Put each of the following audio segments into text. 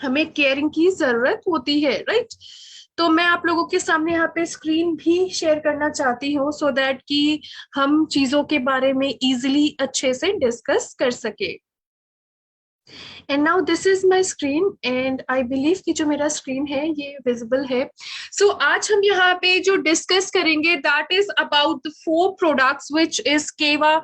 हमें केयरिंग की जरूरत होती है, राइट। तो मैं आप लोगों के सामने यहाँ पे स्क्रीन भी शेयर करना चाहती हूँ सो दैट कि हम चीजों के बारे में इजिली अच्छे से डिस्कस कर सके। And now this is my screen and I believe कि जो मेरा स्क्रीन है ये विजिबल है। सो आज हम यहाँ पे जो डिस्कस करेंगे that is about the 4 products which is केवा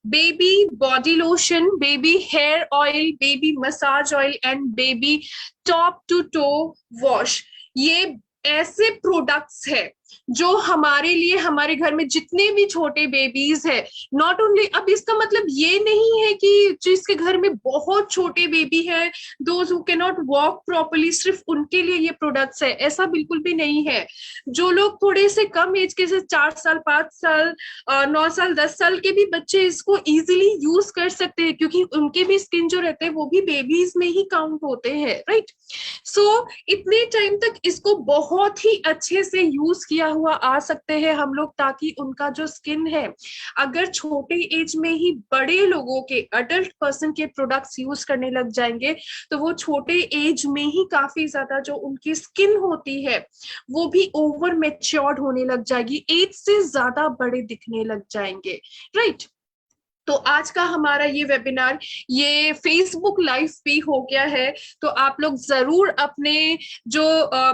baby body lotion, baby hair oil, baby massage oil and baby top to toe wash. ये ऐसे प्रोडक्ट्स है जो हमारे लिए, हमारे घर में जितने भी छोटे बेबीज है, नॉट ओनली, अब इसका मतलब ये नहीं है कि जिसके घर में बहुत छोटे बेबी है, those who can not walk properly, सिर्फ उनके लिए ये प्रोडक्ट्स है, ऐसा बिल्कुल भी नहीं है। जो लोग थोड़े से कम एज के, से 4 साल 5 साल 9 साल 10 साल के भी बच्चे इसको इजीली यूज कर सकते हैं, क्योंकि उनके भी स्किन जो रहते हैं वो भी बेबीज में ही काउंट होते हैं, राइट। सो इतने टाइम तक इसको बहुत ही अच्छे से यूज किया हुआ आ सकते हैं हम लोग, ताकि उनका जो स्किन है, अगर छोटे एज में ही बड़े लोगों के, अडल्ट पर्सन के प्रोडक्ट्स यूज करने लग जाएंगे तो वो छोटे एज में ही काफी ज्यादा जो उनकी स्किन होती है वो भी ओवर मैच्योर्ड होने लग जाएगी, एज से ज्यादा बड़े दिखने लग जाएंगे, राइट। तो आज का हमारा ये वेबिनार ये फेसबुक लाइव भी हो गया है, तो आप लोग जरूर अपने जो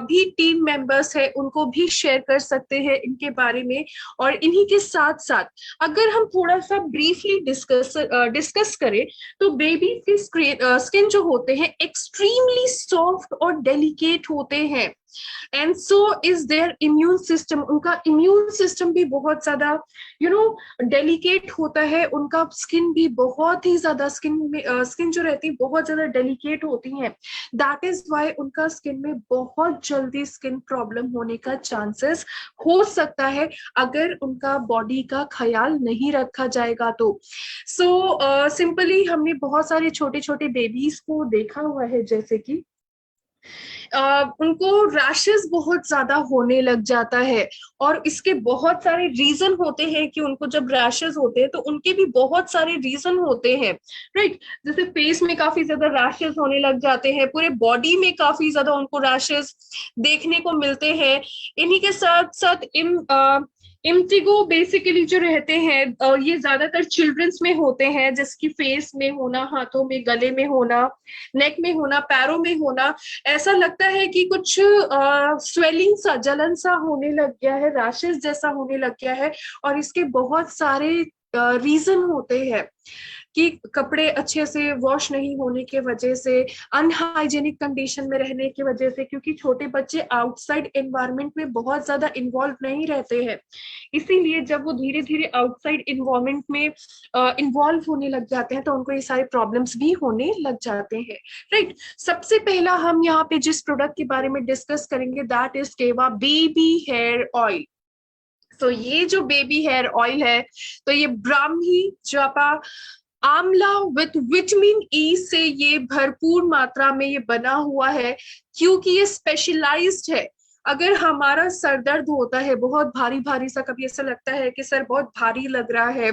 भी टीम मेंबर्स है उनको भी शेयर कर सकते हैं इनके बारे में। और इन्हीं के साथ साथ अगर हम थोड़ा सा ब्रीफली डिस्कस करें तो बेबी के स्किन जो होते हैं एक्सट्रीमली सॉफ्ट और डेलिकेट होते हैं, and so is their immune system, उनका इम्यून सिस्टम भी बहुत ज्यादा डेलिकेट होता है, उनका स्किन भी बहुत ही ज्यादा, स्किन जो रहती है बहुत ज्यादा डेलिकेट होती है। दैट इज वाई उनका स्किन में बहुत जल्दी स्किन प्रॉब्लम होने का चांसेस हो सकता है अगर उनका बॉडी का ख्याल नहीं रखा जाएगा तो। सो सिंपली हमने बहुत सारे छोटे छोटे बेबीज को देखा हुआ है, जैसे कि उनको रैशेस बहुत ज्यादा होने लग जाता है, और इसके बहुत सारे रीजन होते हैं कि उनको जब रैशेस होते हैं तो उनके भी बहुत सारे रीजन होते हैं, राइट। जैसे फेस में काफी ज्यादा रैशेस होने लग जाते हैं, पूरे बॉडी में काफी ज्यादा उनको रैशेस देखने को मिलते हैं। इन्हीं के साथ साथ इम्तिगो बेसिकली जो रहते हैं ये ज्यादातर चिल्ड्रंस में होते हैं, जैसे कि फेस में होना, हाथों में, गले में होना, नेक में होना, पैरों में होना। ऐसा लगता है कि कुछ स्वेलिंग सा, जलन सा होने लग गया है, रैशेस जैसा होने लग गया है। और इसके बहुत सारे रीजन होते हैं कि कपड़े अच्छे से वॉश नहीं होने के वजह से, अनहाइजेनिक कंडीशन में रहने की वजह से, क्योंकि छोटे बच्चे आउटसाइड एनवायरनमेंट में बहुत ज्यादा इन्वॉल्व नहीं रहते हैं, इसीलिए जब वो धीरे धीरे आउटसाइड इन्वायरमेंट में इन्वॉल्व होने लग जाते हैं तो उनको ये सारे प्रॉब्लम्स भी होने लग जाते हैं, राइट। सबसे पहला हम यहाँ पे जिस प्रोडक्ट के बारे में डिस्कस करेंगे दैट इज केवा बेबी हेयर ऑयल। तो ये जो बेबी हेयर ऑयल है, तो ये ब्राह्मी जापा आंवला विथ विटामिन ई से ये भरपूर मात्रा में ये बना हुआ है, क्योंकि ये स्पेशलाइज्ड है। अगर हमारा सर दर्द होता है बहुत भारी भारी सा, कभी ऐसा लगता है कि सर बहुत भारी लग रहा है,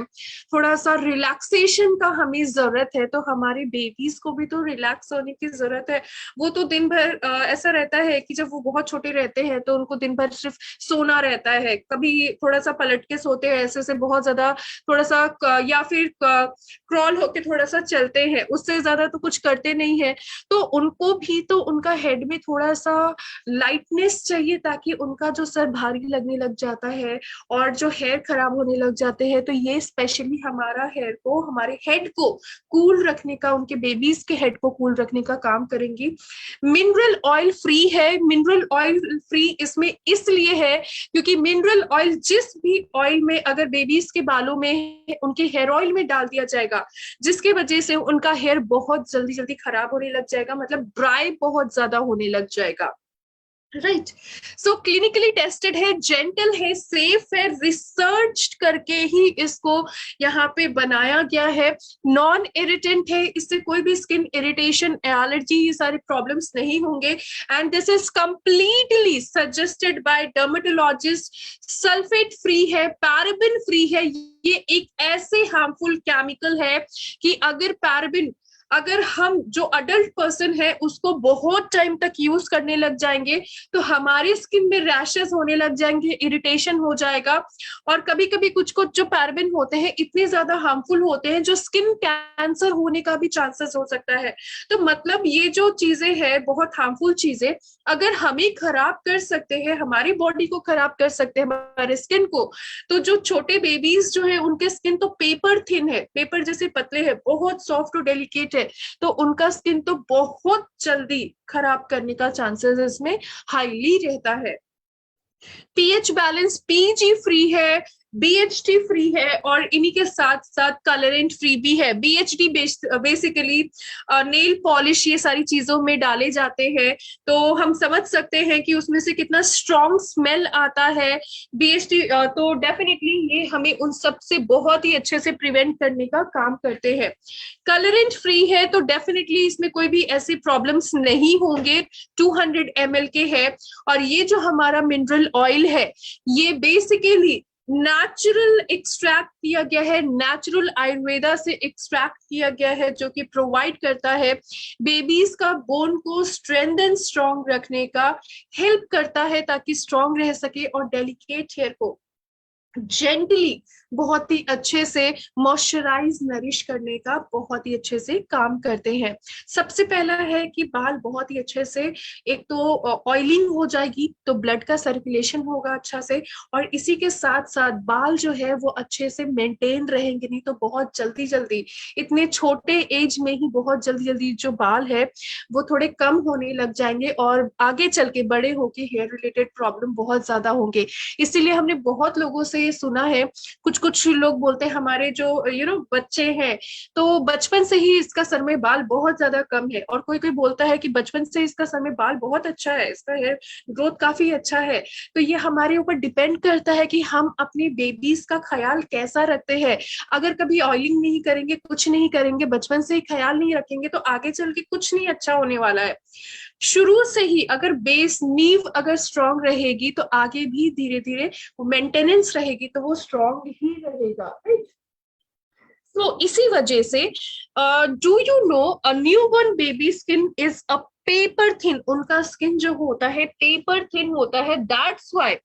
थोड़ा सा रिलैक्सेशन का हमें जरूरत है, तो हमारे बेबीज को भी तो रिलैक्स होने की जरूरत है। वो तो दिन भर ऐसा रहता है कि जब वो बहुत छोटे रहते हैं तो उनको दिन भर सिर्फ सोना रहता है, कभी थोड़ा सा पलट के सोते हैं ऐसे से बहुत ज्यादा, थोड़ा सा या फिर क्रॉल होके थोड़ा सा चलते हैं, उससे ज्यादा तो कुछ करते नहीं है। तो उनको भी तो उनका हेड में थोड़ा सा लाइटनेस चाहिए, ताकि उनका जो सर भारी लगने लग जाता है और जो हेयर खराब होने लग जाते हैं, तो ये स्पेशली हमारा हेयर को, हमारे हेड को कूल रखने का, उनके बेबीज के हेड को कूल रखने का काम करेंगी। मिनरल ऑयल फ्री है, मिनरल ऑयल फ्री इसमें इसलिए है क्योंकि मिनरल ऑयल जिस भी ऑयल में अगर बेबीज के बालों में, उनके हेयर ऑयल में डाल दिया जाएगा, जिसके वजह से उनका हेयर बहुत जल्दी जल्दी खराब होने लग जाएगा, मतलब ड्राई बहुत ज्यादा होने लग जाएगा, राइट। सो क्लिनिकली टेस्टेड है, जेंटल है, सेफ है, रिसर्च करके ही इसको यहाँ पे बनाया गया है, नॉन इरिटेंट है, इससे कोई भी स्किन इरिटेशन, एलर्जी, ये सारे प्रॉब्लम्स नहीं होंगे। And this is completely suggested by dermatologist, sulphate free है, पैराबिन फ्री है। ये एक ऐसे हार्मफुल केमिकल है कि अगर पैराबिन अगर हम जो अडल्ट पर्सन है उसको बहुत टाइम तक यूज करने लग जाएंगे तो हमारी स्किन में रैशेस होने लग जाएंगे, इरिटेशन हो जाएगा। और कभी कभी कुछ कुछ जो पैराबेन होते हैं इतने ज्यादा हार्मफुल होते हैं जो स्किन कैंसर होने का भी चांसेस हो सकता है। तो मतलब ये जो चीजें हैं बहुत हार्मफुल चीजें अगर हमें खराब कर सकते हैं, हमारी बॉडी को खराब कर सकते हैं, हमारे स्किन को, तो जो छोटे बेबीज जो है उनके स्किन तो पेपर थिन है, पेपर जैसे पतले है, बहुत सॉफ्ट और डेलिकेट है, तो उनका स्किन तो बहुत जल्दी खराब करने का चांसेस इसमें हाईली रहता है। पीएच बैलेंस पीजी फ्री है, बीएचटी फ्री है और इन्हीं के साथ साथ कलरेंट फ्री भी है। बीएचडी बेसिकली नेल पॉलिश ये सारी चीजों में डाले जाते हैं, तो हम समझ सकते हैं कि उसमें से कितना स्ट्रॉन्ग स्मेल आता है। बीएचडी तो डेफिनेटली ये हमें उन सब से बहुत ही अच्छे से प्रिवेंट करने का काम करते हैं। कलरेंट फ्री है तो डेफिनेटली इसमें कोई भी ऐसी प्रॉब्लम्स नहीं होंगे। 200 ml के है और ये जो हमारा मिनरल ऑयल है ये बेसिकली नेचुरल एक्सट्रैक्ट किया गया है, नेचुरल आयुर्वेदा से एक्सट्रैक्ट किया गया है, जो कि प्रोवाइड करता है बेबीज का बोन को स्ट्रेंथ एंड स्ट्रॉन्ग रखने का हेल्प करता है ताकि स्ट्रॉन्ग रह सके और डेलिकेट हेयर को जेंटली बहुत ही अच्छे से मॉइस्चराइज नरिश करने का बहुत ही अच्छे से काम करते हैं। सबसे पहला है कि बाल बहुत ही अच्छे से, एक तो ऑयलिंग हो जाएगी तो ब्लड का सर्कुलेशन होगा अच्छा से, और इसी के साथ साथ बाल जो है वो अच्छे से मेंटेन रहेंगे। नहीं तो बहुत जल्दी जल्दी इतने छोटे एज में ही बहुत जल्दी जल्दी जो बाल है वो थोड़े कम होने लग जाएंगे और आगे चल के बड़े होके हेयर रिलेटेड प्रॉब्लम बहुत ज्यादा होंगे। इसीलिए हमने बहुत लोगों से ये सुना है, कुछ कुछ लोग बोलते हैं हमारे जो बच्चे हैं तो बचपन से ही इसका सर में बाल बहुत ज्यादा कम है, और कोई कोई बोलता है कि बचपन से इसका सर में बाल बहुत अच्छा है, इसका हेयर ग्रोथ काफी अच्छा है। तो ये हमारे ऊपर डिपेंड करता है कि हम अपने बेबीज का ख्याल कैसा रखते हैं। अगर कभी ऑयलिंग नहीं करेंगे, कुछ नहीं करेंगे, बचपन से ही ख्याल नहीं रखेंगे तो आगे चल के कुछ नहीं अच्छा होने वाला है। शुरू से ही अगर बेस नींव अगर स्ट्रांग रहेगी तो आगे भी धीरे धीरे मेंटेनेंस रहेगी तो वो स्ट्रांग ही रहेगा, राइट। तो इसी वजह से do you know a newborn baby skin is a paper thin, उनका स्किन जो होता है पेपर थिन होता है। दैट्स व्हाई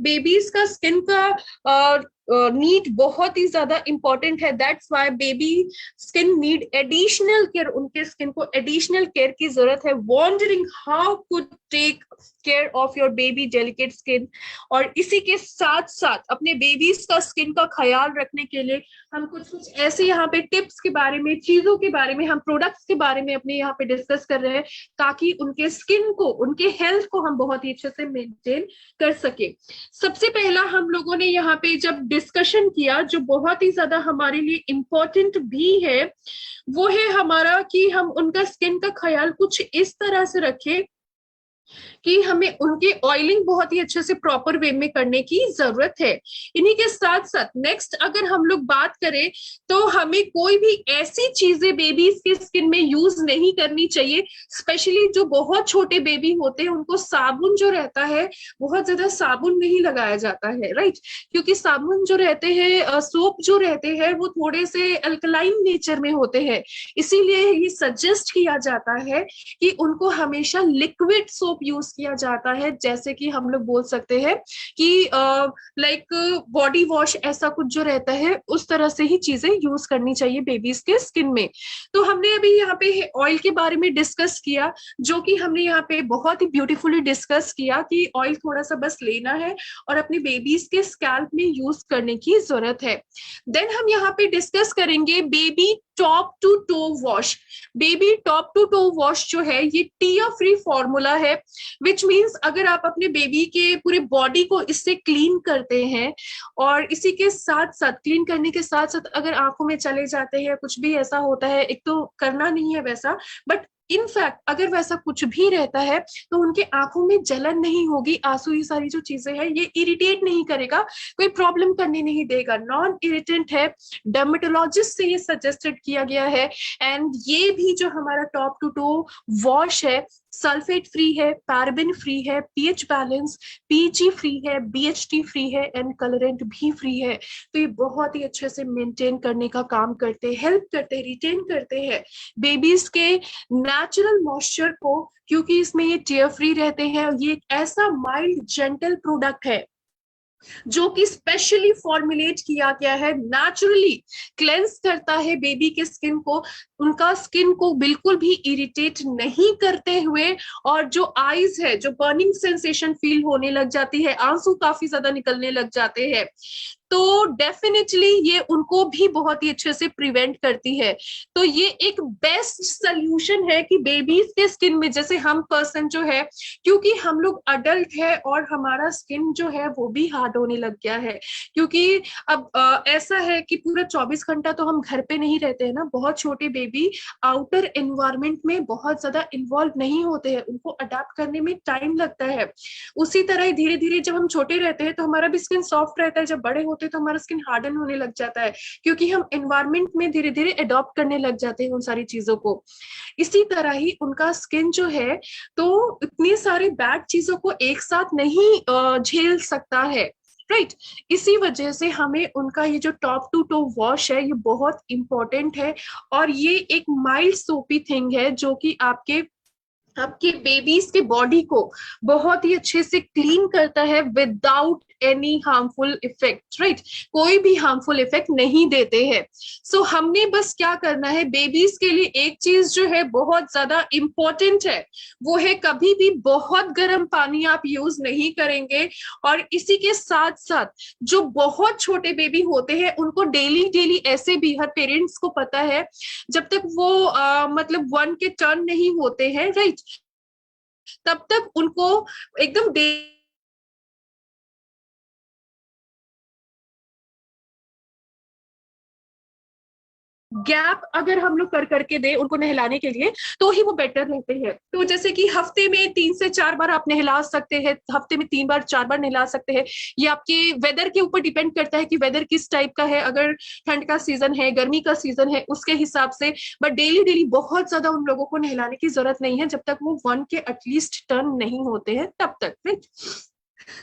बेबीज का स्किन का नीड बहुत ही ज्यादा इंपॉर्टेंट है। That's why baby skin need additional care, उनके स्किन को एडिशनल केयर की जरूरत है। Wondering how could take care of your baby delicate skin. और इसी के साथ साथ अपने बेबीज का स्किन का ख्याल रखने के लिए हम कुछ कुछ ऐसे यहाँ पे टिप्स के बारे में, चीजों के बारे में, हम प्रोडक्ट्स के बारे में अपने यहाँ पे डिस्कस कर रहे हैं ताकि उनके स्किन को, उनके हेल्थ को हम बहुत ही अच्छे से मेंटेन कर सके। सबसे पहला हम लोगों ने यहाँ पे जब डिस्कशन किया जो बहुत ही ज्यादा हमारे लिए इम्पोर्टेंट भी है वो है हमारा कि हम उनका स्किन का ख्याल कुछ इस तरह से रखें कि हमें उनके ऑयलिंग बहुत ही अच्छे से प्रॉपर वे में करने की जरूरत है। इन्हीं के साथ साथ नेक्स्ट अगर हम लोग बात करें तो हमें कोई भी ऐसी चीजें बेबीज की स्किन में यूज नहीं करनी चाहिए। स्पेशली जो बहुत छोटे बेबी होते हैं उनको साबुन जो रहता है, बहुत ज्यादा साबुन नहीं लगाया जाता है, राइट। क्योंकि साबुन जो रहते हैं, सोप जो रहते हैं वो थोड़े से अल्कलाइन नेचर में होते हैं, इसीलिए ये सजेस्ट किया जाता है कि उनको हमेशा लिक्विड सोप यूज किया जाता है। जैसे कि हम लोग बोल सकते हैं कि लाइक बॉडी वॉश ऐसा कुछ जो रहता है उस तरह से ही चीजें यूज करनी चाहिए बेबीज के स्किन में। तो हमने अभी यहाँ पे ऑयल के बारे में डिस्कस किया, जो कि हमने यहाँ पे बहुत ही ब्यूटीफुली डिस्कस किया कि ऑयल थोड़ा सा बस लेना है और अपने बेबीज के स्कैल्प में यूज करने की जरूरत है। देन हम यहाँ पे डिस्कस करेंगे baby top to toe wash. Baby top to toe wash जो है ये टीयर फ्री फॉर्मूला है, विच मीन्स अगर आप अपने बेबी के पूरे बॉडी को इससे क्लीन करते हैं और इसी के साथ साथ क्लीन करने के साथ साथ अगर आंखों में चले जाते हैं कुछ भी ऐसा होता है, एक तो करना नहीं है वैसा, बट इनफैक्ट अगर वैसा कुछ भी रहता है तो उनके आंखों में जलन नहीं होगी, आंसू, ये सारी जो चीजें हैं ये इरिटेट नहीं करेगा, कोई प्रॉब्लम करने नहीं देगा, नॉन इरिटेंट है, डर्मेटोलॉजिस्ट से ये सजेस्टेड किया गया है। एंड ये भी जो हमारा टॉप टू टो वॉश है, सल्फेट फ्री है, पैराबेन फ्री है, पीएच बैलेंस, पीजी फ्री है, बीएचटी फ्री है एंड कलरेंट भी फ्री है। तो ये बहुत ही अच्छे से मेंटेन करने का काम करते हैं, हेल्प करते हैं, रिटेन करते हैं बेबीज के नेचुरल मॉइस्चर को, क्योंकि इसमें ये टीयर फ्री रहते हैं। ये एक ऐसा माइल्ड जेंटल प्रोडक्ट है जो कि स्पेशली फॉर्मुलेट किया गया है, नेचुरली क्लेंस करता है बेबी के स्किन को, उनका स्किन को बिल्कुल भी इरिटेट नहीं करते हुए, और जो आईज है, जो बर्निंग सेंसेशन फील होने लग जाती है, आंसू काफी ज्यादा निकलने लग जाते हैं, तो डेफिनेटली ये उनको भी बहुत ही अच्छे से प्रिवेंट करती है। तो ये एक बेस्ट सोल्यूशन है कि बेबीज के स्किन में, जैसे हम पर्सन जो है, क्योंकि हम लोग अडल्ट है और हमारा स्किन जो है वो भी हार्ड होने लग गया है, क्योंकि अब ऐसा है कि पूरा 24 घंटा तो हम घर पे नहीं रहते हैं ना, बहुत छोटे बेबी आउटर एनवायरमेंट में बहुत ज्यादा इन्वॉल्व नहीं होते हैं, उनको अडेप्ट करने में टाइम लगता है। उसी तरह धीरे धीरे जब हम छोटे रहते हैं तो हमारा भी स्किन सॉफ्ट रहता है, जब बड़े होते हैं तो हमारा स्किन हार्डन होने लग जाता है, क्योंकि हम एनवायरमेंट में धीरे धीरे अडॉप्ट करने लग जाते हैं उन सारी चीजों को। इसी तरह ही उनका स्किन जो है, तो इतनी सारी बैड चीजों को एक साथ नहीं झेल सकता है, राइट। इसी वजह से हमें उनका ये जो टॉप टू टो वॉश है ये बहुत इंपॉर्टेंट है, और ये एक माइल्ड सोपी थिंग है जो कि आपके आपके बेबीज के बॉडी को बहुत ही अच्छे से क्लीन करता है without any harmful effect, right, कोई भी हार्मफुल इफेक्ट नहीं देते हैं। सो हमने बस क्या करना है, बेबीज के लिए एक चीज जो है बहुत ज्यादा इंपॉर्टेंट है, वो है कभी भी बहुत गर्म पानी आप यूज नहीं करेंगे। और इसी के साथ साथ जो बहुत छोटे बेबी होते हैं उनको डेली डेली ऐसे भी, हर पेरेंट्स को पता है, जब तक वो मतलब 1 के टर्न नहीं होते हैं, राइट, तब तक उनको एकदम गैप अगर हम लोग कर करके दे उनको नहलाने के लिए, तो ही वो बेटर रहते हैं। तो जैसे कि हफ्ते में 3 से 4 बार आप नहला सकते हैं, हफ्ते में 3 बार 4 बार नहला सकते हैं। ये आपके वेदर के ऊपर डिपेंड करता है कि वेदर किस टाइप का है, अगर ठंड का सीजन है, गर्मी का सीजन है, उसके हिसाब से। बट डेली डेली बहुत ज्यादा उन लोगों को नहलाने की जरूरत नहीं है, जब तक वो 1 के एटलीस्ट टर्न नहीं होते हैं तब तक, राइट।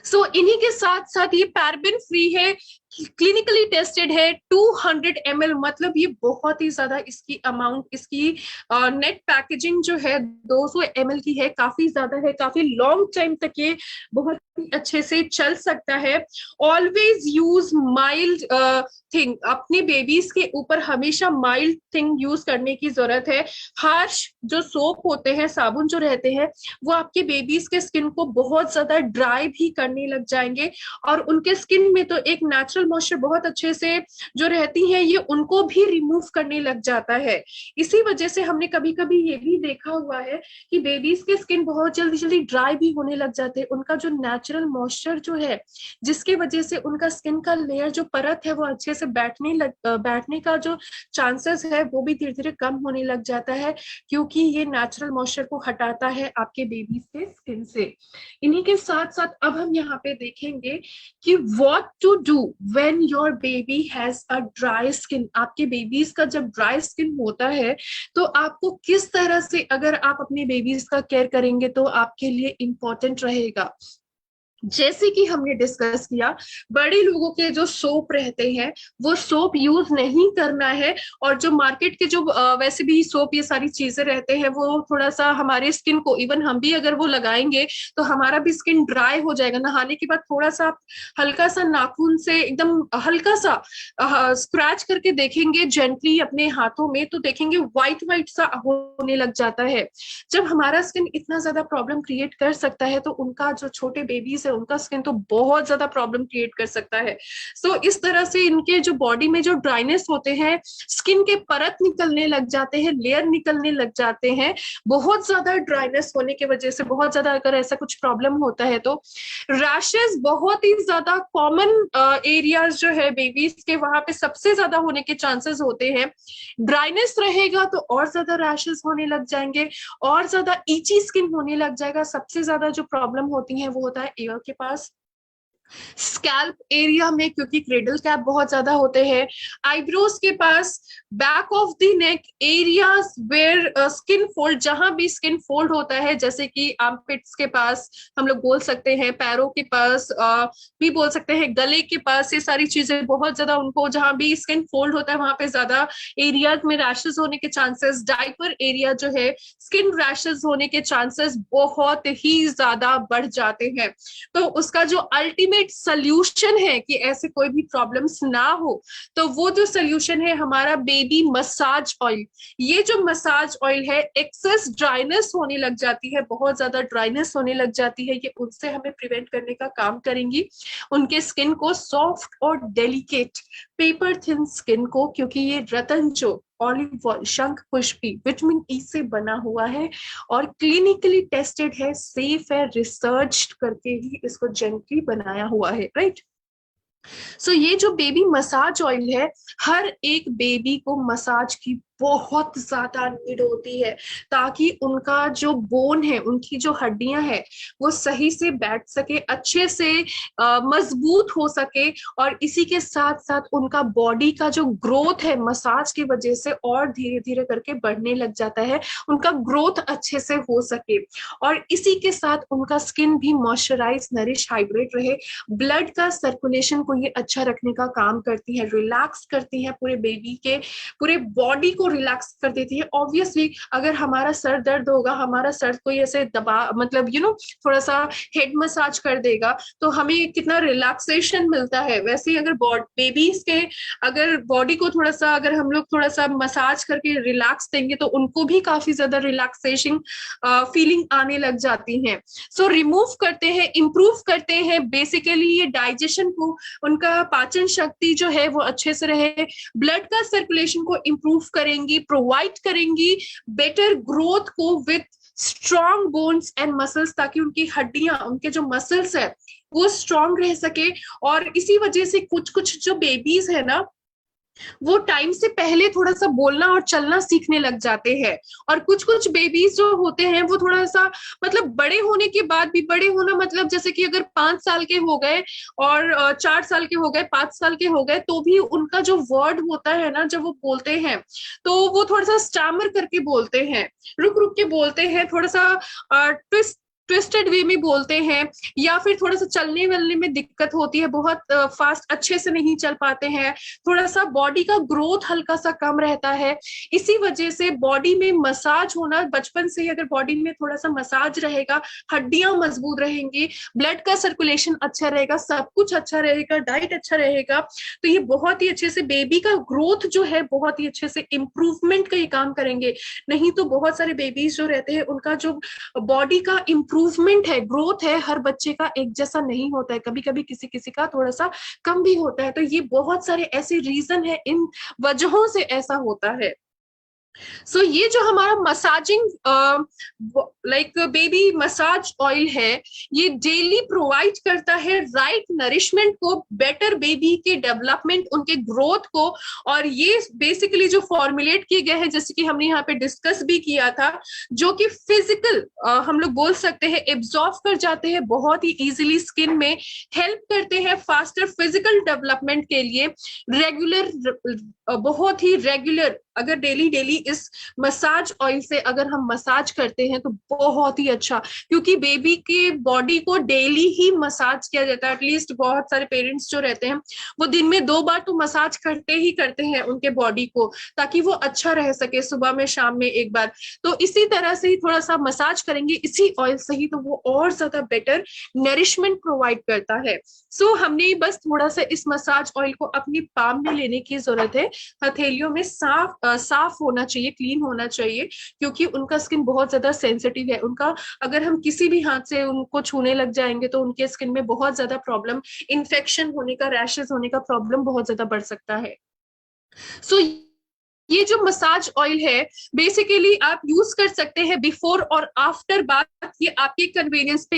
सो इन्हीं के साथ साथ ये पैराबेन फ्री है, क्लिनिकली टेस्टेड है, 200 ml, मतलब ये बहुत ही ज्यादा इसकी अमाउंट, इसकी नेट पैकेजिंग जो है 200 ml की है, काफी ज्यादा है, काफी लॉन्ग टाइम तक ये बहुत ही अच्छे से चल सकता है। ऑलवेज यूज माइल्ड थिंग, अपने बेबीज के ऊपर हमेशा माइल्ड थिंग यूज करने की जरूरत है। हार्श जो सोप होते हैं, साबुन जो रहते हैं, वो आपके बेबीज के स्किन को बहुत ज्यादा ड्राई भी करने लग जाएंगे, और उनके स्किन में तो एक नेचुरल मॉइस्चर बहुत अच्छे से जो रहती है ये उनको भी रिमूव करने लग जाता है। इसी वजह से हमने कभी कभी ये भी देखा हुआ है कि बेबीज के स्किन बहुत जल्दी जल्दी ड्राई भी होने लग जाते हैं, उनका जो नेचुरल मॉइस्चर जो है, जिसके वजह से उनका स्किन का लेयर जो परत है वो अच्छे से बैठने का जो चांसेस है वो भी धीरे धीरे कम होने लग जाता है, क्योंकि ये नेचुरल मॉइस्चर को हटाता है आपके बेबीज के स्किन से। इन्हीं के साथ साथ अब हम यहाँ पे देखेंगे कि what to do when your baby has a dry skin. आपके बेबीज का जब ड्राई स्किन होता है तो आपको किस तरह से, अगर आप अपने बेबीज का केयर करेंगे तो आपके लिए इंपॉर्टेंट रहेगा। जैसे कि हमने डिस्कस किया, बड़े लोगों के जो सोप रहते हैं वो सोप यूज नहीं करना है, और जो मार्केट के जो वैसे भी सोप ये सारी चीजें रहते हैं वो थोड़ा सा हमारे स्किन को, इवन हम भी अगर वो लगाएंगे तो हमारा भी स्किन ड्राई हो जाएगा। नहाने के बाद थोड़ा सा आप हल्का सा नाखून से एकदम हल्का सा स्क्रैच करके देखेंगे जेंटली अपने हाथों में, तो देखेंगे व्हाइट व्हाइट सा होने लग जाता है। जब हमारा स्किन इतना ज्यादा प्रॉब्लम क्रिएट कर सकता है तो उनका जो छोटे बेबीज है उनका स्किन तो बहुत ज्यादा प्रॉब्लम क्रिएट कर सकता है। सो इस तरह से इनके जो बॉडी में जो ड्राइनेस होते हैं, स्किन के परत निकलने लग जाते हैं, लेयर निकलने लग जाते हैं, बहुत ज्यादा ड्राइनेस होने की वजह से, बहुत ज्यादा अगर ऐसा कुछ प्रॉब्लम होता है तो रैशेस बहुत ही ज्यादा कॉमन एरियाज जो है बेबीज के, वहां पे सबसे ज्यादा होने के चांसेस होते हैं। ड्राइनेस रहेगा तो और ज्यादा रैशेस होने लग जाएंगे, और ज्यादा ईची स्किन होने लग जाएगा। सबसे ज्यादा जो प्रॉब्लम होती है वो होता है ईयर के पास, स्कैल्प एरिया में, क्योंकि क्रेडल कैप बहुत ज्यादा होते हैं, आईब्रोज के पास, back of the neck areas where skin fold, जहां भी स्किन फोल्ड होता है, जैसे कि आर्मपिट्स के पास हम लोग बोल सकते हैं, पैरों के पास भी बोल सकते हैं, गले के पास, ये सारी चीजें बहुत ज्यादा उनको जहां भी स्किन फोल्ड होता है वहां पे ज्यादा एरियाज में रैशेस होने के चांसेस, डाइपर एरिया जो है स्किन रैशेस होने के चांसेस बहुत ही ज्यादा बढ़ जाते हैं। तो उसका जो अल्टीमेट सल्यूशन है कि ऐसे कोई भी प्रॉब्लम्स ना हो, तो वो जो सल्यूशन है हमारा बेबी मसाज ऑयल। ये जो मसाज ऑयल है, एक्सेस ड्राइनेस होने लग जाती है, बहुत ज्यादा ड्राइनेस होने लग जाती है, ये उनसे हमें प्रिवेंट करने का काम करेंगी, उनके स्किन को सॉफ्ट और डेलिकेट पेपर थिन स्किन को, क्योंकि ये रतनचो ऑलिव ऑयल शंख पुष्पी विटामिन ई से बना हुआ है और क्लिनिकली टेस्टेड है, सेफ है, रिसर्च करके ही इसको जेंटली बनाया हुआ है, राइट। सो ये जो बेबी मसाज ऑयल है, हर एक बेबी को मसाज की बहुत ज्यादा नीड होती है, ताकि उनका जो बोन है, उनकी जो हड्डियां हैं, वो सही से बैठ सके, अच्छे से मजबूत हो सके, और इसी के साथ साथ उनका बॉडी का जो ग्रोथ है मसाज की वजह से और धीरे धीरे करके बढ़ने लग जाता है, उनका ग्रोथ अच्छे से हो सके, और इसी के साथ उनका स्किन भी मॉइस्चराइज, नरिश, हाइड्रेट रहे। ब्लड का सर्कुलेशन को ये अच्छा रखने का काम करती है, रिलैक्स करती है, पूरे बेबी के पूरे बॉडी को रिलैक्स कर देती है। ऑब्वियसली अगर हमारा सर दर्द होगा, हमारा सर कोई ऐसे दबा, मतलब थोड़ा सा हेड मसाज कर देगा तो हमें कितना रिलैक्सेशन मिलता है, वैसे ही अगर बेबीज के अगर बॉडी को थोड़ा सा अगर हम लोग थोड़ा सा मसाज करके रिलैक्स देंगे तो उनको भी काफी ज्यादा रिलैक्सेशन फीलिंग आने लग जाती है। सो रिमूव करते हैं, इंप्रूव करते हैं बेसिकली ये डाइजेशन को, उनका पाचन शक्ति जो है वो अच्छे से रहे, ब्लड का सर्कुलेशन को इंप्रूव करेंगी, प्रोवाइड करेंगी बेटर ग्रोथ को with strong bones and muscles, ताकि उनकी हड्डियां, उनके जो मसल्स है वो स्ट्रॉन्ग रह सके। और इसी वजह से कुछ कुछ जो बेबीज है ना, वो टाइम से पहले थोड़ा सा बोलना और चलना सीखने लग जाते हैं, और कुछ कुछ बेबीज जो होते हैं वो थोड़ा सा मतलब बड़े होने के बाद भी, बड़े होना मतलब जैसे कि अगर 5 साल के हो गए और 4 साल के हो गए, 5 साल के हो गए, तो भी उनका जो वर्ड होता है ना, जब वो बोलते हैं तो वो थोड़ा सा स्टैमर करके बोलते हैं, रुक रुक के बोलते हैं, थोड़ा सा ट्विस्टेड वे में बोलते हैं, या फिर थोड़ा सा चलने वलने में दिक्कत होती है, बहुत फास्ट अच्छे से नहीं चल पाते हैं, थोड़ा सा बॉडी का ग्रोथ हल्का सा कम रहता है। इसी वजह से बॉडी में मसाज होना, बचपन से ही अगर बॉडी में थोड़ा सा मसाज रहेगा, हड्डियां मजबूत रहेंगी, ब्लड का सर्कुलेशन अच्छा रहेगा, सब कुछ अच्छा रहेगा, डाइट अच्छा रहेगा, तो ये बहुत ही अच्छे से बेबी का ग्रोथ जो है बहुत ही अच्छे से इम्प्रूवमेंट का ये काम करेंगे। नहीं तो बहुत सारे बेबीज जो रहते हैं उनका जो बॉडी का इम्प्रूवमेंट है, ग्रोथ है, हर बच्चे का एक जैसा नहीं होता है, कभी कभी किसी किसी का थोड़ा सा कम भी होता है। तो ये बहुत सारे ऐसे रीजन है, इन वजहों से ऐसा होता है। सो ये जो हमारा massaging like baby massage oil है, ये डेली प्रोवाइड करता है राइट नरिशमेंट को, बेटर बेबी के डेवलपमेंट, उनके ग्रोथ को, और ये बेसिकली जो फॉर्मुलेट किए गए हैं, जैसे कि हमने यहाँ पे डिस्कस भी किया था, जो कि फिजिकल हम लोग बोल सकते हैं एब्जॉर्ब कर जाते हैं बहुत ही इजीली स्किन में, हेल्प करते हैं फास्टर फिजिकल डेवलपमेंट के लिए। रेगुलर, बहुत ही रेगुलर अगर डेली डेली इस मसाज ऑयल से अगर हम मसाज करते हैं तो बहुत ही अच्छा, क्योंकि बेबी के बॉडी को डेली ही मसाज किया जाता है। एटलीस्ट बहुत सारे पेरेंट्स जो रहते हैं वो दिन में 2 बार तो मसाज करते ही करते हैं उनके बॉडी को, ताकि वो अच्छा रह सके, सुबह में शाम में एक बार। तो इसी तरह से ही थोड़ा सा मसाज करेंगे इसी ऑयल से ही, तो वो और ज्यादा बेटर नरिशमेंट प्रोवाइड करता है। सो हमने बस थोड़ा सा इस मसाज ऑयल को अपनी पाम में लेने की जरूरत है, हथेलियों में साफ होना चाहिए, क्लीन होना चाहिए, क्योंकि उनका स्किन बहुत ज्यादा सेंसिटिव सेंसिटिव है, उनका अगर हम किसी भी हाथ से उनको छूने लग जाएंगे तो उनके स्किन में बहुत ज्यादा प्रॉब्लम, इन्फेक्शन होने का, रैशेस होने का प्रॉब्लम बहुत ज्यादा बढ़ सकता है। सो ये जो मसाज ऑयल है बेसिकली आप यूज कर सकते हैं बिफोर और आफ्टर बाथ, ये आपके कन्वीनियंस पे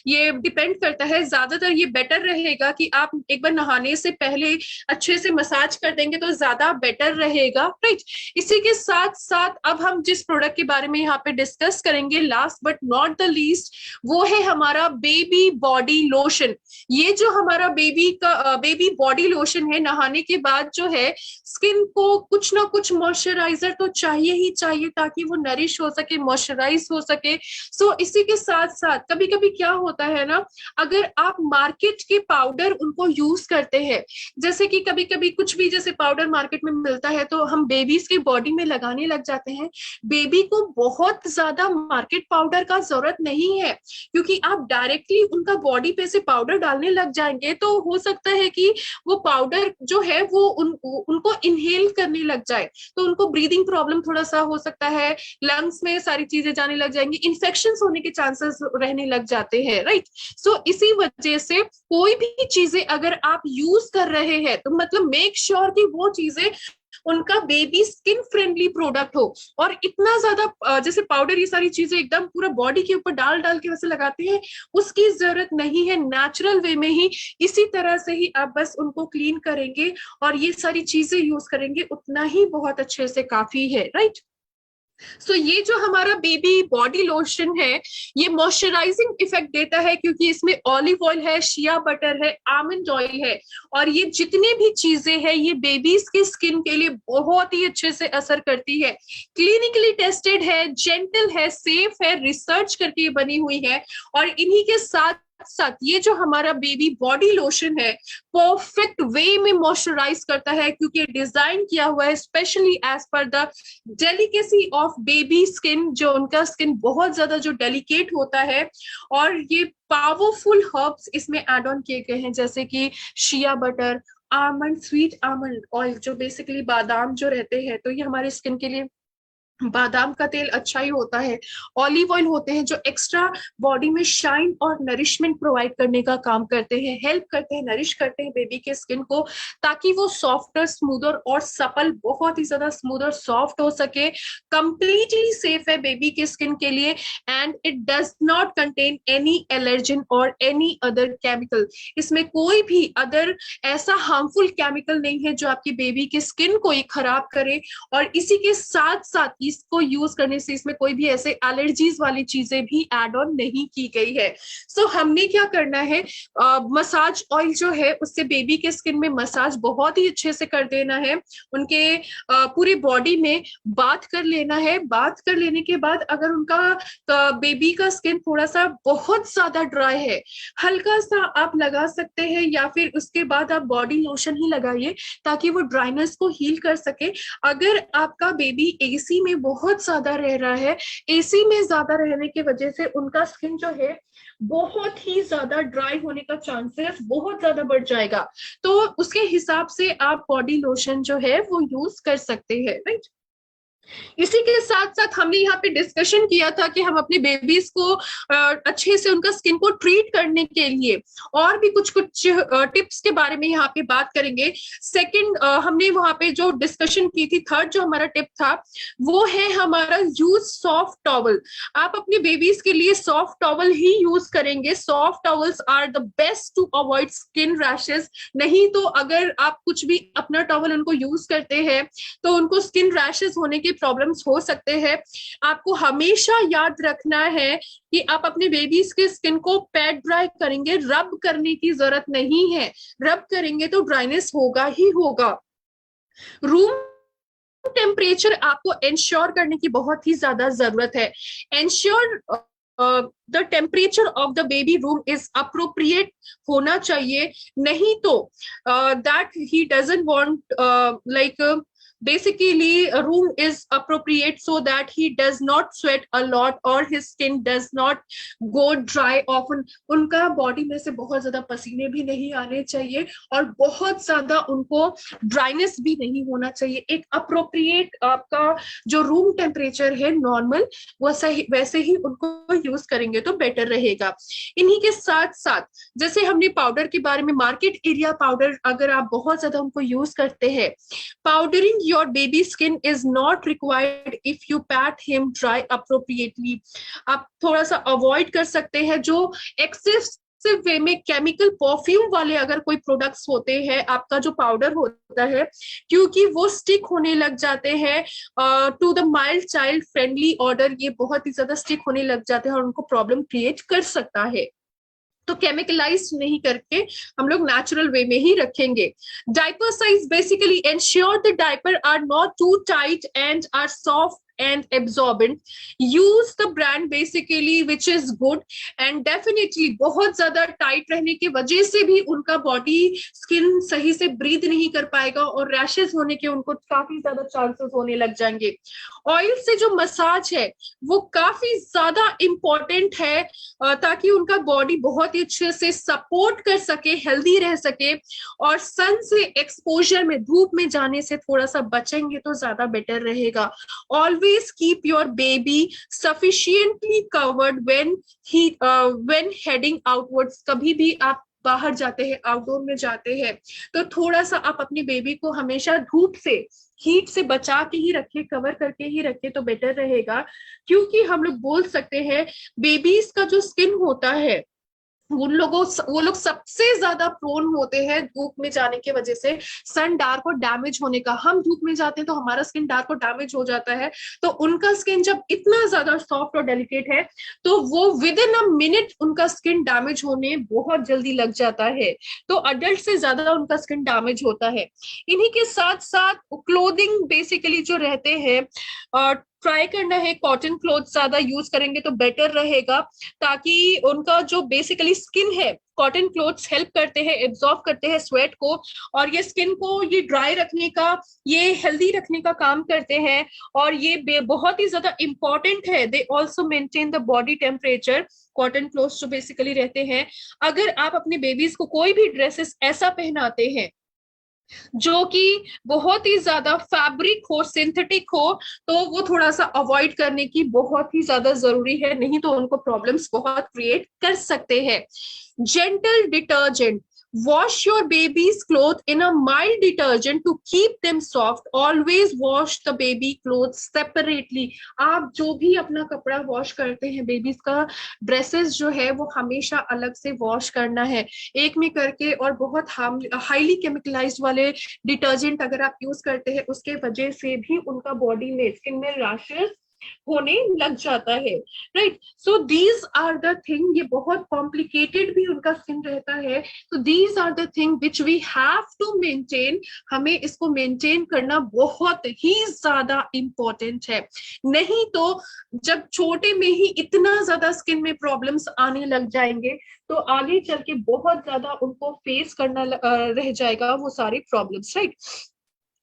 ये डिपेंड करता है। ज्यादातर ये बेटर रहेगा कि आप एक बार नहाने से पहले अच्छे से मसाज कर देंगे तो ज्यादा बेटर रहेगा, राइट। इसी के साथ साथ अब हम जिस प्रोडक्ट के बारे में यहाँ पे डिस्कस करेंगे, last but not the least, वो है हमारा बेबी बॉडी लोशन। ये जो हमारा बेबी बॉडी लोशन है, नहाने के बाद जो है स्किन को कुछ ना कुछ मॉइस्चराइजर तो चाहिए ही चाहिए ताकि वो नरिश हो सके, मॉइस्चराइज हो सके। सो इसी के साथ साथ कभी कभी क्या होता है ना, अगर आप मार्केट के पाउडर उनको यूज करते हैं, जैसे कि कभी कभी कुछ भी जैसे पाउडर मार्केट में मिलता है तो हम बेबीज की बॉडी में लगाने लग जाते हैं। बेबी को बहुत ज्यादा मार्केट पाउडर का जरूरत नहीं है, क्योंकि आप डायरेक्टली उनका बॉडी पे से पाउडर डालने लग जाएंगे तो हो सकता है कि वो पाउडर जो है वो उनको इनहेल करने लग जाए, तो उनको ब्रीदिंग प्रॉब्लम थोड़ा सा हो सकता है, लंग्स में सारी चीजें जाने लग जाएंगी, इन्फेक्शन होने के चांसेस रहने लग जाते हैं, राइट। सो इसी वजह से कोई भी चीजें अगर आप यूज कर रहे हैं तो मतलब मेक श्योर कि वो चीजें उनका बेबी स्किन फ्रेंडली प्रोडक्ट हो। और इतना ज्यादा जैसे पाउडर ये सारी चीजें एकदम पूरा बॉडी के ऊपर डाल डाल के वैसे लगाते हैं, उसकी जरूरत नहीं है। नेचुरल वे में ही इसी तरह से ही आप बस उनको क्लीन करेंगे और ये सारी चीजें यूज करेंगे, उतना ही बहुत अच्छे से काफी है, राइट। सो ये जो हमारा बेबी बॉडी लोशन है ये मॉइस्चराइजिंग इफेक्ट देता है, क्योंकि इसमें ऑलिव ऑयल है, शिया बटर है, आमंड ऑयल है, और ये जितने भी चीजें हैं ये बेबीज की स्किन के लिए बहुत ही अच्छे से असर करती है। क्लिनिकली टेस्टेड है, जेंटल है, सेफ है, रिसर्च करके बनी हुई है। और इन्हीं के साथ साथ ये जो हमारा बेबी बॉडी लोशन है परफेक्ट वे में मॉइस्चराइज करता है, क्योंकि डिजाइन किया हुआ है specially as per the delicacy of baby skin, जो उनका स्किन बहुत ज्यादा जो डेलिकेट होता है। और ये पावरफुल हर्ब्स इसमें एड ऑन किए गए हैं, जैसे कि shea butter, almond, sweet almond oil, जो बेसिकली बादाम जो रहते हैं, तो ये हमारे स्किन के लिए बादाम का तेल अच्छा ही होता है। ऑलिव ऑयल होते हैं जो एक्स्ट्रा बॉडी में शाइन और नरिशमेंट प्रोवाइड करने का काम करते हैं, हेल्प करते हैं, नरिश करते हैं बेबी के स्किन को, ताकि वो सॉफ्टर, स्मूदर और सपल, बहुत ही ज्यादा स्मूद और सॉफ्ट हो सके। कंप्लीटली सेफ है बेबी के स्किन के लिए, and it does not contain any allergen और एनी अदर केमिकल। इसमें कोई भी अदर ऐसा हार्मफुल केमिकल नहीं है जो आपकी बेबी की स्किन को ही खराब करे। और इसी के साथ साथ इसको यूज करने से इसमें कोई भी ऐसे एलर्जीज वाली चीजें भी एड ऑन नहीं की गई है। सो हमने क्या करना है, मसाज ऑयल जो है उससे बेबी के स्किन में मसाज बहुत ही अच्छे से कर देना है, उनके पूरे बॉडी में बाथ कर लेना है। बाथ कर लेने के बाद अगर उनका बेबी का स्किन थोड़ा सा बहुत ज्यादा ड्राई है, हल्का सा आप लगा सकते हैं, या फिर उसके बाद आप बॉडी लोशन ही लगाइए ताकि वो ड्राइनेस को हील कर सके। अगर आपका बेबी एसी में बहुत ज्यादा रह रहा है, एसी में ज्यादा रहने की वजह से उनका स्किन जो है बहुत ही ज्यादा ड्राई होने का चांसेस बहुत ज्यादा बढ़ जाएगा, तो उसके हिसाब से आप बॉडी लोशन जो है वो यूज कर सकते हैं, राइट। इसी के साथ साथ हमने यहाँ पे डिस्कशन किया था कि हम अपने बेबीज को अच्छे से उनका स्किन को ट्रीट करने के लिए और भी कुछ कुछ टिप्स के बारे में यहाँ पे बात करेंगे। सेकंड हमने वहां पे जो डिस्कशन की थी, थर्ड जो हमारा टिप था वो है हमारा यूज सॉफ्ट टॉवल। आप अपने बेबीज के लिए सॉफ्ट टॉवल ही यूज करेंगे। Soft towels are the best to avoid skin rashes. नहीं तो अगर आप कुछ भी अपना टॉवल उनको यूज करते हैं तो उनको स्किन रैशेस होने के प्रॉब्लम्स हो सकते हैं। आपको हमेशा याद रखना है कि आप अपने बेबीज के स्किन को पैट ड्राई करेंगे, रब करने की जरूरत नहीं है। रब करेंगे तो ड्राइनेस होगा ही होगा। रूम टेम्परेचर आपको इंश्योर करने की बहुत ही ज्यादा जरूरत है। Ensure the temperature of the baby room is appropriate होना चाहिए, नहीं तो that he doesn't want like basically a room is appropriate so that he does not sweat a lot or his skin does not go dry often. उनका body में से बहुत ज्यादा पसीने भी नहीं आने चाहिए और बहुत ज्यादा उनको ड्राइनेस भी नहीं होना चाहिए। एक अप्रोप्रिएट आपका जो रूम टेम्परेचर है नॉर्मल, वैसे ही उनको यूज करेंगे तो बेटर रहेगा। इन्हीं के साथ साथ जैसे हमने पाउडर के बारे में, मार्केट एरिया पाउडर अगर आप बहुत ज्यादा उनको यूज करते हैं, powdering your baby skin is not required if you pat him dry appropriately. आप थोड़ा सा अवॉइड कर सकते हैं जो एक्सेसिव वे में केमिकल परफ्यूम वाले अगर कोई प्रोडक्ट्स होते हैं, आपका जो पाउडर होता है, क्योंकि वो स्टिक होने लग जाते हैं to the mild child friendly odour, ये बहुत ही ज्यादा स्टिक होने लग जाते हैं और उनको प्रॉब्लम क्रिएट कर सकता है। तो केमिकलाइज नहीं करके हम लोग नेचुरल वे में ही रखेंगे। Diaper size basically ensure the diaper are not too tight and are soft and absorbent. Use the brand basically which is good and definitely बहुत ज्यादा टाइट रहने की वजह से भी उनका बॉडी स्किन सही से ब्रीथ नहीं कर पाएगा और रैशेस होने के उनको काफी ज्यादा चांसेस होने लग जाएंगे। ऑयल से जो मसाज है वो काफी ज्यादा इंपॉर्टेंट है ताकि उनका बॉडी बहुत ही अच्छे से सपोर्ट कर सके, हेल्दी रह सके, और सन से एक्सपोजर में, धूप में जाने से थोड़ा सा बचेंगे तो ज्यादा बेटर रहेगा। Always keep your baby sufficiently covered when heading outwards. कभी भी आप बाहर जाते हैं, आउटडोर में जाते हैं, तो थोड़ा सा आप अपनी बेबी को हमेशा धूप से, हीट से बचा के ही रखे, कवर करके ही रखे तो बेटर रहेगा। क्योंकि हम लोग बोल सकते हैं बेबीज का जो स्किन होता है वो लोग सबसे ज्यादा प्रोन होते हैं धूप में जाने की वजह से सन डार्क और डैमेज होने का। हम धूप में जाते हैं तो हमारा स्किन डार्क और डैमेज हो जाता है, तो उनका स्किन जब इतना ज्यादा सॉफ्ट और डेलिकेट है तो वो विद इन अ मिनट उनका स्किन डैमेज होने बहुत जल्दी लग जाता है, तो अडल्ट से ज्यादा उनका स्किन डैमेज होता है। इन्हीं के साथ साथ क्लोथिंग बेसिकली जो रहते हैं, ट्राई करना है कॉटन क्लोथ ज्यादा यूज करेंगे तो बेटर रहेगा, ताकि उनका जो बेसिकली स्किन है, कॉटन क्लोथ्स हेल्प करते हैं, एब्जॉर्ब करते हैं स्वेट को, और ये स्किन को ये ड्राई रखने का, ये हेल्दी रखने का काम करते हैं, और ये बहुत ही ज्यादा इंपॉर्टेंट है। They also maintain the body temperature, cotton clothes जो बेसिकली रहते हैं। अगर आप अपने बेबीज को कोई भी ड्रेसेस ऐसा पहनाते हैं जो कि बहुत ही ज्यादा फैब्रिक हो, सिंथेटिक हो, तो वो थोड़ा सा अवॉइड करने की बहुत ही ज्यादा जरूरी है, नहीं तो उनको प्रॉब्लम्स बहुत क्रिएट कर सकते हैं। Gentle detergent, wash your baby's clothes in a mild detergent to keep them soft. Always wash the baby clothes separately. आप जो भी अपना कपड़ा वॉश करते हैं, बेबीज का ड्रेसेस जो है वो हमेशा अलग से वॉश करना है, एक में करके। और बहुत हाईली केमिकलाइज्ड वाले डिटर्जेंट अगर आप यूज करते हैं उसके वजह से भी उनका बॉडी में, स्किन में रैशेस होने लग जाता है, right. So these are the thing, ये बहुत कॉम्प्लिकेटेड भी उनका स्किन रहता है, तो these are the thing which we have to maintain. हमें इसको मेंटेन करना बहुत ही ज्यादा इंपॉर्टेंट है, नहीं तो जब छोटे में ही इतना ज्यादा स्किन में प्रॉब्लम्स आने लग जाएंगे तो आगे चल के बहुत ज्यादा उनको फेस करना रह जाएगा वो सारी problems, right.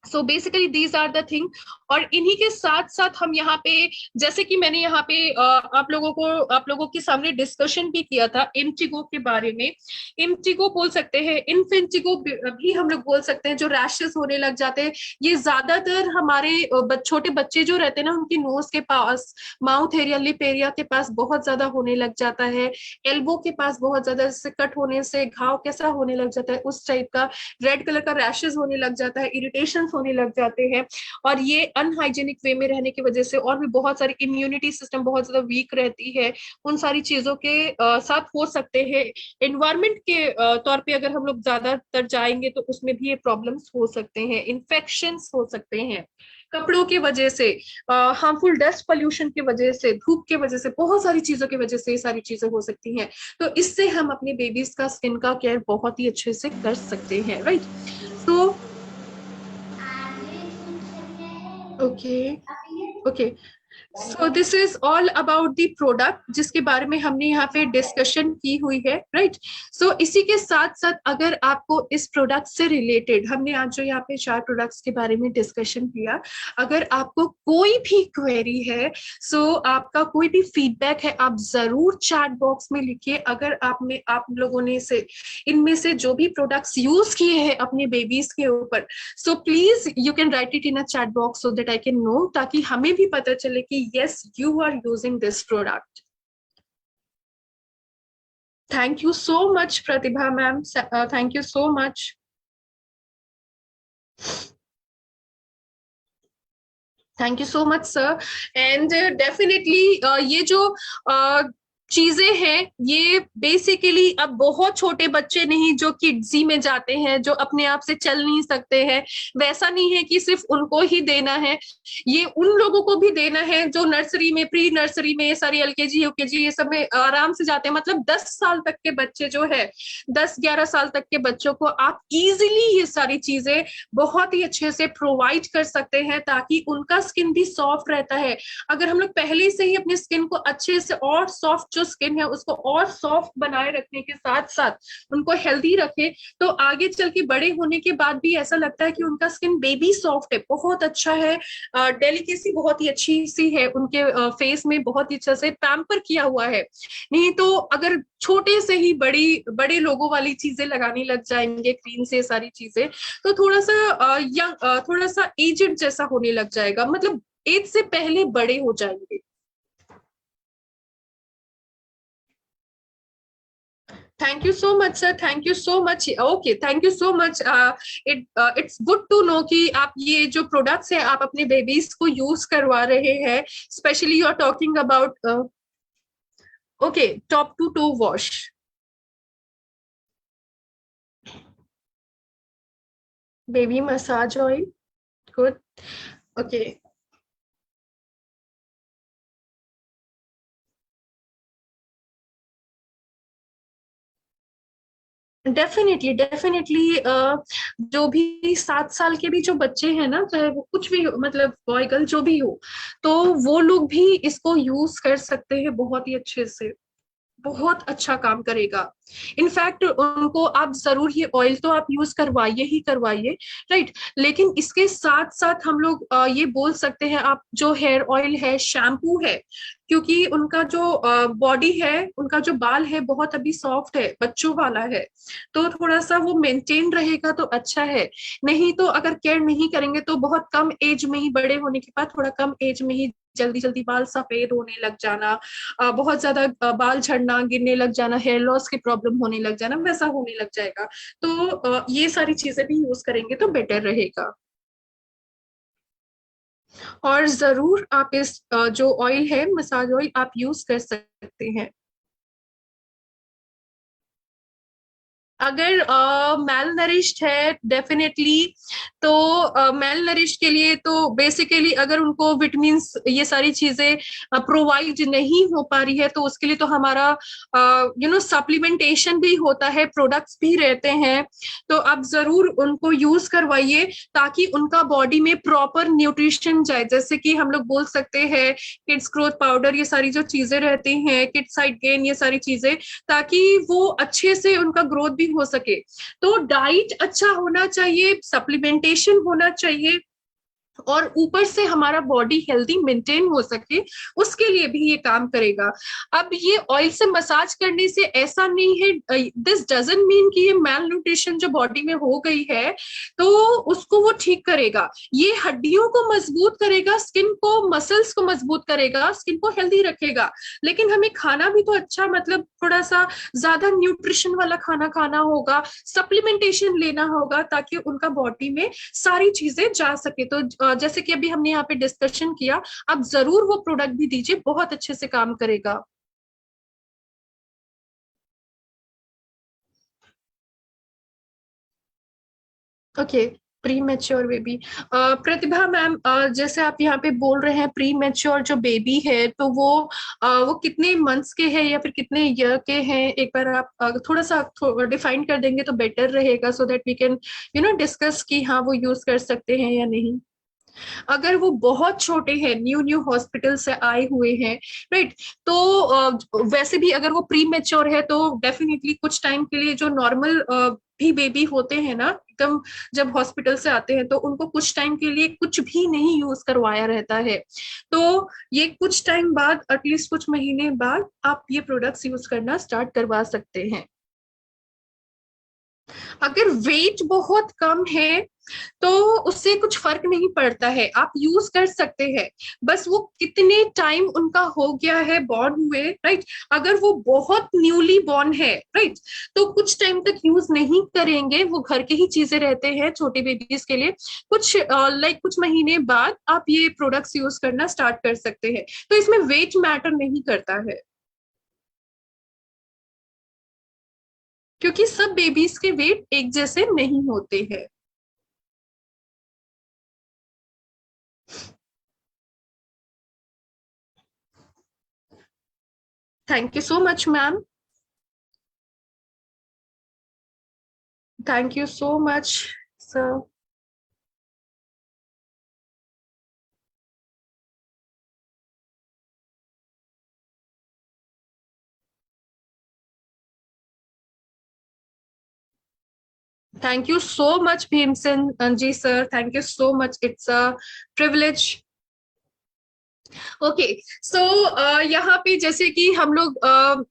So basically these are the thing. और इन्हीं के साथ साथ हम यहाँ पे, जैसे कि मैंने यहाँ पे आप लोगों के सामने डिस्कशन भी किया था इम्टिगो के बारे में। इम्टिगो बोल सकते हैं, इन्फेंटिगो भी हम लोग बोल सकते हैं, जो रैशेस होने लग जाते हैं। ये ज्यादातर हमारे छोटे बच्चे जो रहते हैं ना, उनकी नोज के पास, माउथ एरिया, लिप एरिया के पास बहुत ज्यादा होने लग जाता है, एल्बो के पास बहुत ज्यादा, जैसे कट होने से घाव कैसा होने लग जाता है उस टाइप का, रेड कलर का रैशेस होने लग जाता है, इरिटेशन होने लग जाते हैं। और ये अनहाइजेनिक वे में रहने की वजह से, और भी बहुत सारी, इम्यूनिटी सिस्टम बहुत ज्यादा वीक रहती है, उन सारी चीजों के साथ हो सकते हैं। एनवायरमेंट के तौर पे अगर हम लोग ज्यादातर जाएंगे तो उसमें भी ये प्रॉब्लम्स हो सकते हैं, इन्फेक्शंस हो सकते हैं कपड़ों की वजह से, हार्मफुल डस्ट पोल्यूशन की वजह से, धूप की वजह से, बहुत सारी चीजों की वजह से ये सारी चीजें हो सकती हैं। तो इससे हम अपने बेबीज का स्किन का केयर बहुत ही अच्छे से कर सकते हैं, राइट। तो okay, so this is all about the product जिसके बारे में हमने यहाँ पे डिस्कशन की हुई है, राइट। सो इसी के साथ साथ अगर आपको इस प्रोडक्ट से रिलेटेड, हमने आज जो यहाँ पे 4 प्रोडक्ट्स के बारे में डिस्कशन किया, अगर आपको कोई भी क्वेरी है, सो आपका कोई भी फीडबैक है, आप जरूर चैट बॉक्स में लिखिए। अगर आप लोगों ने से इनमें से जो भी प्रोडक्ट्स यूज किए हैं अपने बेबीज के ऊपर, so please you can write it in a chat box so that I can know, ताकि हमें भी पता चले कि yes you are using this product. Thank you so much Pratibha ma'am. Thank you so much. Thank you so much sir. And definitely ये जो चीजें हैं, ये बेसिकली अब बहुत छोटे बच्चे नहीं जो किड्जी में जाते हैं, जो अपने आप से चल नहीं सकते हैं, वैसा नहीं है कि सिर्फ उनको ही देना है, ये उन लोगों को भी देना है जो नर्सरी में, प्री नर्सरी में, सारी एलकेजी यूकेजी ये सब में आराम से जाते हैं। मतलब 10 साल तक के बच्चे जो है, 10-11 साल तक के बच्चों को आप इजीली ये सारी चीजें बहुत ही अच्छे से प्रोवाइड कर सकते हैं, ताकि उनका स्किन भी सॉफ्ट रहता है। अगर हम लोग पहले से ही अपने स्किन को अच्छे से, और सॉफ्ट जो स्किन है उसको और सॉफ्ट बनाए रखने के साथ साथ उनको हेल्दी रखे, तो आगे चल के बड़े होने के बाद भी ऐसा लगता है कि उनका स्किन बेबी सॉफ्ट है, बहुत अच्छा है, डेलिकेसी बहुत ही अच्छी सी है उनके फेस में, बहुत ही अच्छा से पैम्पर किया हुआ है। नहीं तो अगर छोटे से ही बड़ी बड़े लोगों वाली चीजें लगाने लग जाएंगे, क्रीम से सारी चीजें, तो थोड़ा सा यंग, थोड़ा सा एजेड जैसा होने लग जाएगा, मतलब एज से पहले बड़े हो जाएंगे। Thank you so much sir, thank you so much. Okay, thank you so much. It's good to know कि आप ये जो प्रोडक्ट्स है आप अपने बेबीज को यूज करवा रहे हैं, specially you are talking about okay top to toe wash. Baby massage oil, good. Okay, definitely definitely. जो भी 7 साल के भी जो बच्चे हैं ना, चाहे वो कुछ भी हो, मतलब बॉय गर्ल जो भी हो, तो वो लोग भी इसको यूज कर सकते हैं बहुत ही अच्छे से, बहुत अच्छा काम करेगा। इनफैक्ट उनको आप जरूर ये ऑयल तो आप यूज करवाइए ही करवाइए, राइट। लेकिन इसके साथ साथ हम लोग ये बोल सकते हैं, आप जो हेयर ऑयल है, शैम्पू है, क्योंकि उनका जो बॉडी है, उनका जो बाल है बहुत अभी सॉफ्ट है, बच्चों वाला है, तो थोड़ा सा वो मेंटेन रहेगा तो अच्छा है। नहीं तो अगर केयर नहीं करेंगे तो बहुत कम एज में ही, बड़े होने के बाद थोड़ा कम एज में ही जल्दी जल्दी बाल सफेद होने लग जाना, बहुत ज्यादा बाल झड़ना, गिरने लग जाना, हेयर लॉस की प्रॉब्लम होने लग जाना, वैसा होने लग जाएगा। तो ये सारी चीजें भी यूज करेंगे तो बेटर रहेगा। और जरूर आप इस जो ऑयल है, मसाज ऑयल, आप यूज कर सकते हैं। अगर मेल नरिश्ड है डेफिनेटली, तो मेल नरिश के लिए तो बेसिकली अगर उनको विटामिन ये सारी चीजें प्रोवाइड नहीं हो पा रही है, तो उसके लिए तो हमारा सप्लीमेंटेशन भी होता है, प्रोडक्ट्स भी रहते हैं, तो आप जरूर उनको यूज करवाइए, ताकि उनका बॉडी में प्रॉपर न्यूट्रिशन जाए। जैसे कि हम लोग बोल सकते हैं किड्स ग्रोथ पाउडर, ये सारी जो चीजें रहती हैं, किड्स साइड गेन, ये सारी चीजें, ताकि वो अच्छे से उनका ग्रोथ भी हो सके। तो डाइट अच्छा होना चाहिए, सप्लीमेंटेशन होना चाहिए, और ऊपर से हमारा बॉडी हेल्दी मेंटेन हो सके, उसके लिए भी ये काम करेगा। अब ये ऑयल से मसाज करने से ऐसा नहीं है, दिस डजंट मीन कि ये मेल न्यूट्रिशन जो बॉडी में हो गई है तो उसको वो ठीक करेगा। ये हड्डियों को मजबूत करेगा, स्किन को, मसल्स को मजबूत करेगा, स्किन को हेल्दी रखेगा। लेकिन हमें खाना भी तो अच्छा, मतलब थोड़ा सा ज्यादा न्यूट्रिशन वाला खाना खाना होगा, सप्लीमेंटेशन लेना होगा, ताकि उनका बॉडी में सारी चीजें जा सके। तो जैसे कि अभी हमने यहाँ पे डिस्कशन किया, आप जरूर वो प्रोडक्ट भी दीजिए, बहुत अच्छे से काम करेगा। ओके, प्री मैच्योर बेबी, प्रतिभा मैम, जैसे आप यहाँ पे बोल रहे हैं प्री मैच्योर जो बेबी है, तो वो कितने मंथ्स के हैं या फिर कितने ईयर के हैं, एक बार आप थोड़ा सा डिफाइन कर देंगे तो बेटर रहेगा, so that we can discuss कि हाँ वो यूज कर सकते हैं या नहीं। अगर वो बहुत छोटे हैं, न्यू न्यू हॉस्पिटल से आए हुए हैं, राइट, तो वैसे भी अगर वो प्री मेच्योर है तो डेफिनेटली कुछ टाइम के लिए जो नॉर्मल भी बेबी होते हैं ना, एकदम जब हॉस्पिटल से आते हैं तो उनको कुछ टाइम के लिए कुछ भी नहीं यूज करवाया रहता है। तो ये कुछ टाइम बाद, एटलीस्ट कुछ महीने बाद आप ये प्रोडक्ट्स यूज करना स्टार्ट करवा सकते हैं। अगर वेट बहुत कम है तो उससे कुछ फर्क नहीं पड़ता है, आप यूज कर सकते हैं। बस वो कितने टाइम उनका हो गया है बॉर्न हुए, राइट। अगर वो बहुत न्यूली बॉर्न है, राइट, तो कुछ टाइम तक यूज नहीं करेंगे, वो घर के ही चीजें रहते हैं छोटे बेबीज के लिए। कुछ लाइक कुछ महीने बाद आप ये प्रोडक्ट्स यूज करना स्टार्ट कर सकते हैं। तो इसमें वेट मैटर नहीं करता है, क्योंकि सब बेबीज के वेट एक जैसे नहीं होते हैं। Thank you so much ma'am. Thank you so much sir. Thank you so much Bhimsen ji sir, thank you so much, it's a privilege. Okay, so यहाँ पे जैसे कि हम लोग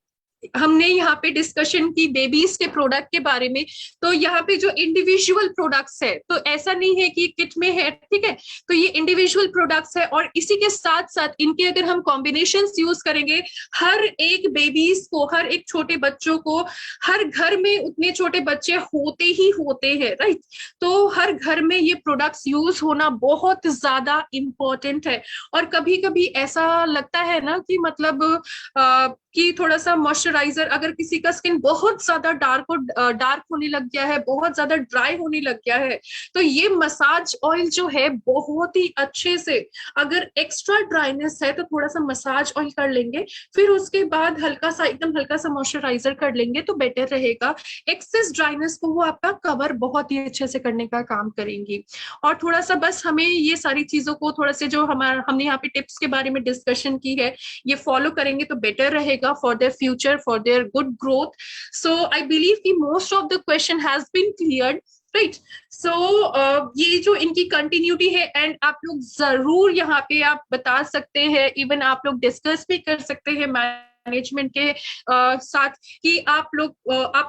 हमने यहाँ पे डिस्कशन की बेबीज के प्रोडक्ट के बारे में। तो यहाँ पे जो इंडिविजुअल प्रोडक्ट्स है, तो ऐसा नहीं है कि किट में है, ठीक है। तो ये इंडिविजुअल प्रोडक्ट्स है, और इसी के साथ साथ इनके अगर हम कॉम्बिनेशन यूज करेंगे, हर एक बेबीज को, हर एक छोटे बच्चों को, हर घर में उतने छोटे बच्चे होते ही होते हैं, राइट। तो हर घर में ये प्रोडक्ट्स यूज होना बहुत ज्यादा इम्पोर्टेंट है। और कभी कभी ऐसा लगता है ना कि मतलब कि थोड़ा सा मॉइस्चराइजर, अगर किसी का स्किन बहुत ज्यादा डार्क होने लग गया है, बहुत ज्यादा ड्राई होने लग गया है, तो ये मसाज ऑयल जो है बहुत ही अच्छे से, अगर एक्स्ट्रा ड्राइनेस है तो थोड़ा सा मसाज ऑयल कर लेंगे, फिर उसके बाद हल्का सा, एकदम हल्का सा मॉइस्चराइजर कर लेंगे तो बेटर रहेगा। एक्सेस ड्राइनेस को वो आपका कवर बहुत ही अच्छे से करने का काम करेंगी। और थोड़ा सा बस हमें ये सारी चीजों को, थोड़ा से जो हमारा, हमने यहाँ पे टिप्स के बारे में डिस्कशन की है, ये फॉलो करेंगे तो बेटर रहेगा for their future, for their good growth. So I believe कि most of the question has been cleared, right. So ये जो इनकी कंटिन्यूटी है, एंड आप लोग जरूर यहाँ पे आप बता सकते हैं, इवन आप लोग डिस्कस भी कर सकते हैं मैनेजमेंट के साथ, कि आप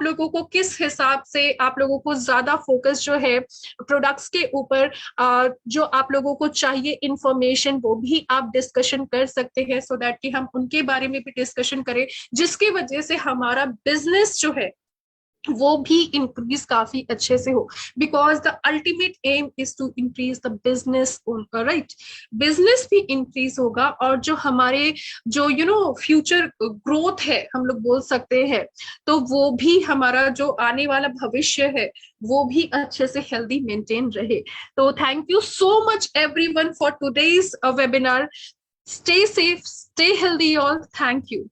लोगों को किस हिसाब से, आप लोगों को ज्यादा फोकस जो है प्रोडक्ट्स के ऊपर, जो आप लोगों को चाहिए इंफॉर्मेशन, वो भी आप डिस्कशन कर सकते हैं, सो दैट कि हम उनके बारे में भी डिस्कशन करें, जिसकी वजह से हमारा बिजनेस जो है वो भी इंक्रीज काफी अच्छे से हो। Because the ultimate aim is to increase the business, right. Business भी इंक्रीज होगा, और जो हमारे, जो फ्यूचर ग्रोथ है हम लोग बोल सकते हैं, तो वो भी हमारा जो आने वाला भविष्य है वो भी अच्छे से हेल्दी मेंटेन रहे। तो thank you so much everyone for today's webinar. Stay safe, stay healthy all, thank you.